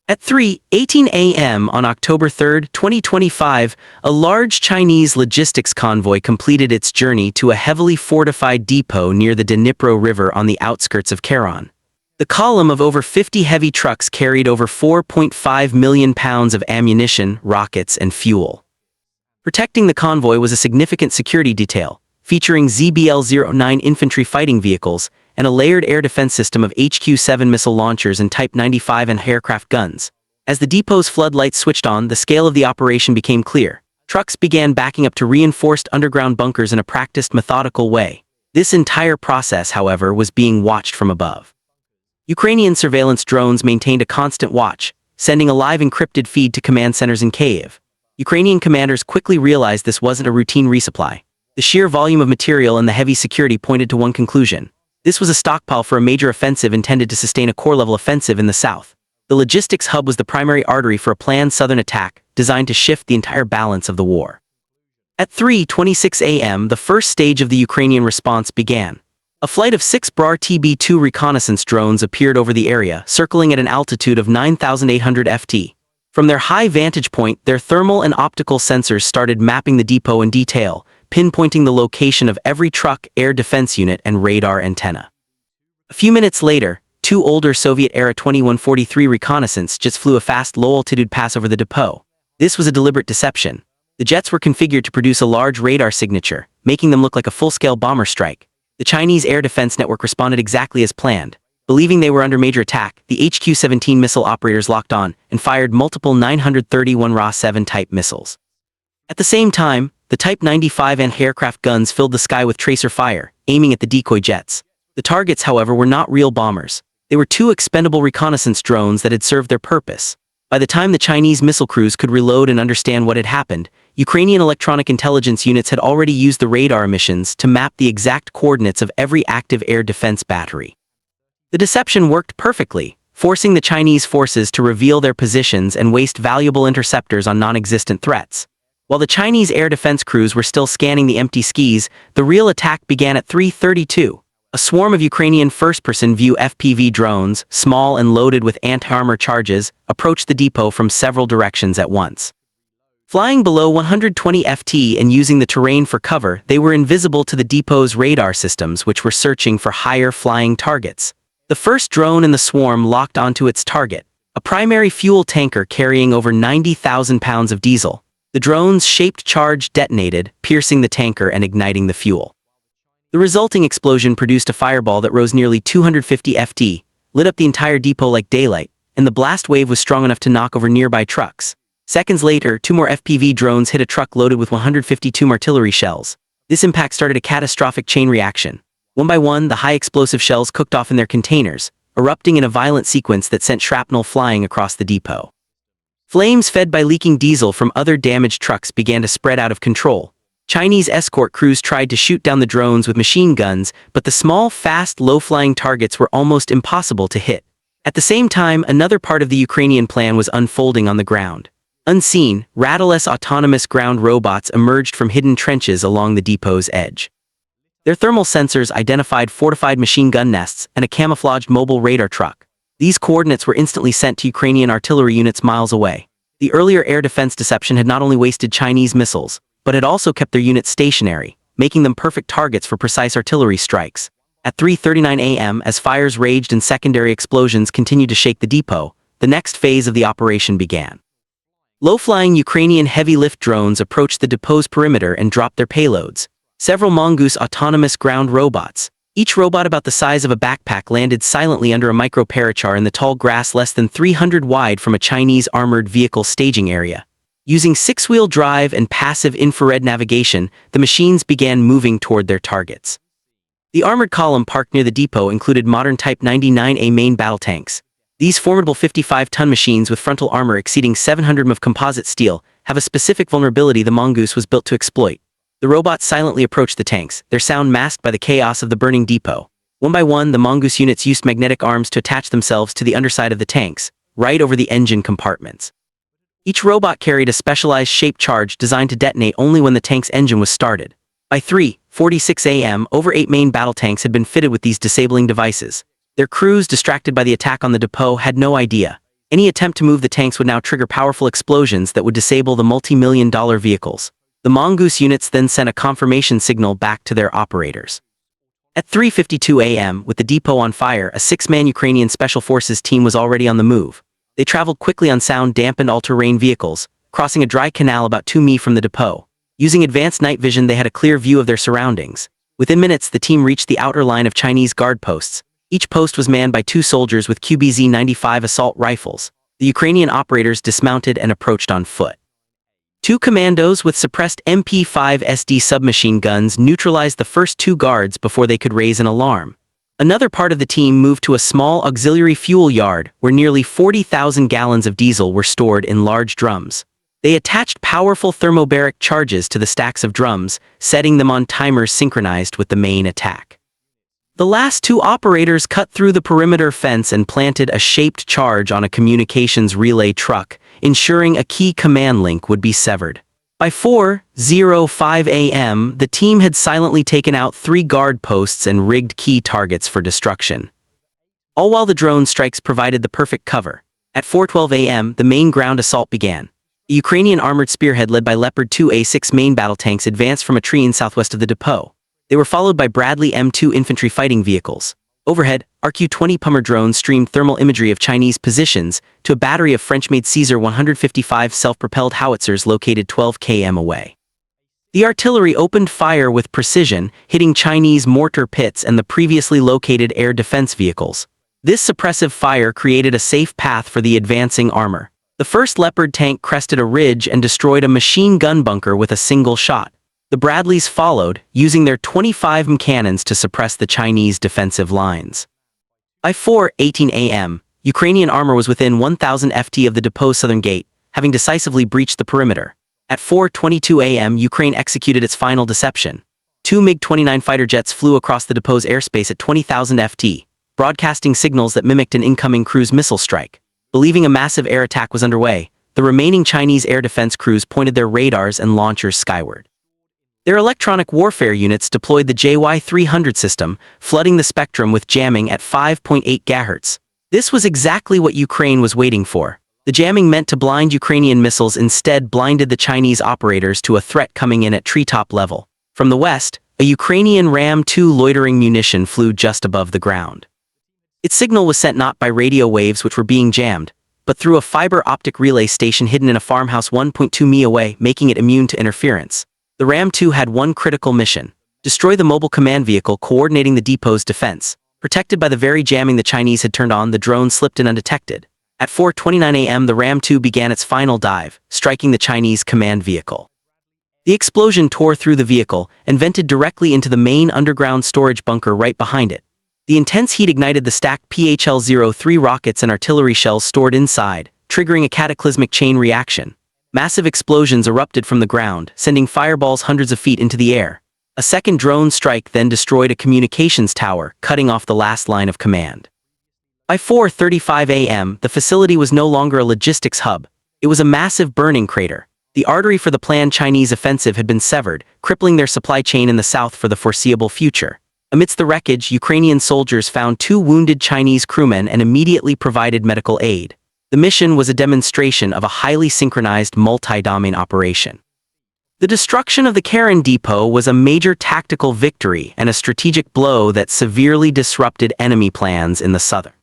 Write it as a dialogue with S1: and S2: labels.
S1: At 3:18 a.m. on October 3, 2025, a large Chinese logistics convoy completed its journey to a heavily fortified depot near the Dnipro River on the outskirts of Kherson. The column of over 50 heavy trucks carried over 4.5 million pounds of ammunition, rockets, and fuel. Protecting the convoy was a significant security detail, featuring ZBL-09 infantry fighting vehicles and a layered air defense system of HQ-7 missile launchers and Type 95 anti-aircraft guns. As the depot's floodlights switched on, the scale of the operation became clear. Trucks began backing up to reinforced underground bunkers in a practiced, methodical way. This entire process, however, was being watched from above. Ukrainian surveillance drones maintained a constant watch, sending a live encrypted feed to command centers in Kyiv. Ukrainian commanders quickly realized this wasn't a routine resupply. The sheer volume of material and the heavy security pointed to one conclusion. This was a stockpile for a major offensive intended to sustain a core-level offensive in the south. The logistics hub was the primary artery for a planned southern attack, designed to shift the entire balance of the war. At 3:26 a.m., the first stage of the Ukrainian response began. A flight of 6 BR-TB2 reconnaissance drones appeared over the area, circling at an altitude of 9,800 ft. From their high vantage point, their thermal and optical sensors started mapping the depot in detail, pinpointing the location of every truck, air defense unit, and radar antenna. A few minutes later, 2 older Soviet-era 2143 reconnaissance jets flew a fast, low-altitude pass over the depot. This was a deliberate deception. The jets were configured to produce a large radar signature, making them look like a full-scale bomber strike. The Chinese air defense network responded exactly as planned. Believing they were under major attack, the HQ-17 missile operators locked on and fired multiple 931 Ra-7 type missiles. At the same time, the Type 95 anti-aircraft guns filled the sky with tracer fire, aiming at the decoy jets. The targets, however, were not real bombers. They were 2 expendable reconnaissance drones that had served their purpose. By the time the Chinese missile crews could reload and understand what had happened, Ukrainian electronic intelligence units had already used the radar emissions to map the exact coordinates of every active air defense battery. The deception worked perfectly, forcing the Chinese forces to reveal their positions and waste valuable interceptors on non-existent threats. While the Chinese air defense crews were still scanning the empty skies, the real attack began at 3:32. A swarm of Ukrainian first-person view FPV drones, small and loaded with anti-armor charges, approached the depot from several directions at once. Flying below 120 ft and using the terrain for cover, they were invisible to the depot's radar systems, which were searching for higher flying targets. The first drone in the swarm locked onto its target, a primary fuel tanker carrying over 90,000 pounds of diesel. The drone's shaped charge detonated, piercing the tanker and igniting the fuel. The resulting explosion produced a fireball that rose nearly 250 ft, lit up the entire depot like daylight, and the blast wave was strong enough to knock over nearby trucks. Seconds later, 2 more FPV drones hit a truck loaded with 152 artillery shells. This impact started a catastrophic chain reaction. One by one, the high-explosive shells cooked off in their containers, erupting in a violent sequence that sent shrapnel flying across the depot. Flames fed by leaking diesel from other damaged trucks began to spread out of control. Chinese escort crews tried to shoot down the drones with machine guns, but the small, fast, low-flying targets were almost impossible to hit. At the same time, another part of the Ukrainian plan was unfolding on the ground. Unseen, Rattleless autonomous ground robots emerged from hidden trenches along the depot's edge. Their thermal sensors identified fortified machine gun nests and a camouflaged mobile radar truck. These coordinates were instantly sent to Ukrainian artillery units miles away. The earlier air defense deception had not only wasted Chinese missiles, but had also kept their units stationary, making them perfect targets for precise artillery strikes. At 3:39 a.m., as fires raged and secondary explosions continued to shake the depot, the next phase of the operation began. Low-flying Ukrainian heavy-lift drones approached the depot's perimeter and dropped their payloads. Several Mongoose autonomous ground robots, each robot about the size of a backpack, landed silently under a micro-parachar in the tall grass less than 300 wide from a Chinese armored vehicle staging area. Using 6-wheel drive and passive infrared navigation, the machines began moving toward their targets. The armored column parked near the depot included modern Type 99A main battle tanks. These formidable 55-ton machines with frontal armor exceeding 700 mm of composite steel have a specific vulnerability the Mongoose was built to exploit. The robots silently approached the tanks, their sound masked by the chaos of the burning depot. One by one, the Mongoose units used magnetic arms to attach themselves to the underside of the tanks, right over the engine compartments. Each robot carried a specialized shaped charge designed to detonate only when the tank's engine was started. By 3:46 a.m., over 8 main battle tanks had been fitted with these disabling devices. Their crews, distracted by the attack on the depot, had no idea. Any attempt to move the tanks would now trigger powerful explosions that would disable the multi-million-dollar vehicles. The mongoose units then sent a confirmation signal back to their operators. At 3:52 a.m., with the depot on fire, a 6-man Ukrainian Special Forces team was already on the move. They traveled quickly on sound-dampened all-terrain vehicles, crossing a dry canal about 2 mi from the depot. Using advanced night vision, they had a clear view of their surroundings. Within minutes, the team reached the outer line of Chinese guard posts. Each post was manned by 2 soldiers with QBZ-95 assault rifles. The Ukrainian operators dismounted and approached on foot. 2 commandos with suppressed MP5 SD submachine guns neutralized the first 2 guards before they could raise an alarm. Another part of the team moved to a small auxiliary fuel yard where nearly 40,000 gallons of diesel were stored in large drums. They attached powerful thermobaric charges to the stacks of drums, setting them on timers synchronized with the main attack. The last 2 operators cut through the perimeter fence and planted a shaped charge on a communications relay truck, ensuring a key command link would be severed. By 4:05 a.m., the team had silently taken out 3 guard posts and rigged key targets for destruction. All while the drone strikes provided the perfect cover. At 4:12 a.m., the main ground assault began. A Ukrainian armored spearhead led by Leopard 2A6 main battle tanks advanced from a tree in southwest of the depot. They were followed by Bradley M2 infantry fighting vehicles. Overhead, RQ-20 Pummer drones streamed thermal imagery of Chinese positions to a battery of French-made Caesar 155 self-propelled howitzers located 12 km away. The artillery opened fire with precision, hitting Chinese mortar pits and the previously located air defense vehicles. This suppressive fire created a safe path for the advancing armor. The first Leopard tank crested a ridge and destroyed a machine gun bunker with a single shot. The Bradleys followed, using their 25 mm cannons to suppress the Chinese defensive lines. By 4:18 a.m., Ukrainian armor was within 1,000 ft of the depot's southern gate, having decisively breached the perimeter. At 4:22 a.m., Ukraine executed its final deception. 2 MiG-29 fighter jets flew across the depot's airspace at 20,000 ft, broadcasting signals that mimicked an incoming cruise missile strike. Believing a massive air attack was underway, the remaining Chinese air defense crews pointed their radars and launchers skyward. Their electronic warfare units deployed the JY-300 system, flooding the spectrum with jamming at 5.8 GHz. This was exactly what Ukraine was waiting for. The jamming meant to blind Ukrainian missiles instead blinded the Chinese operators to a threat coming in at treetop level. From the west, a Ukrainian Ram-2 loitering munition flew just above the ground. Its signal was sent not by radio waves which were being jammed, but through a fiber optic relay station hidden in a farmhouse 1.2 mi away, making it immune to interference. The Ram-2 had one critical mission: destroy the mobile command vehicle coordinating the depot's defense. Protected by the very jamming the Chinese had turned on, the drone slipped in undetected. At 4:29 a.m., the Ram-2 began its final dive, striking the Chinese command vehicle. The explosion tore through the vehicle and vented directly into the main underground storage bunker right behind it. The intense heat ignited the stacked PHL-03 rockets and artillery shells stored inside, triggering a cataclysmic chain reaction. Massive explosions erupted from the ground, sending fireballs hundreds of feet into the air. A second drone strike then destroyed a communications tower, cutting off the last line of command. By 4:35 a.m., the facility was no longer a logistics hub. It was a massive burning crater. The artery for the planned Chinese offensive had been severed, crippling their supply chain in the south for the foreseeable future. Amidst the wreckage, Ukrainian soldiers found 2 wounded Chinese crewmen and immediately provided medical aid. The mission was a demonstration of a highly synchronized multi-domain operation. The destruction of the Karen depot was a major tactical victory and a strategic blow that severely disrupted enemy plans in the southern.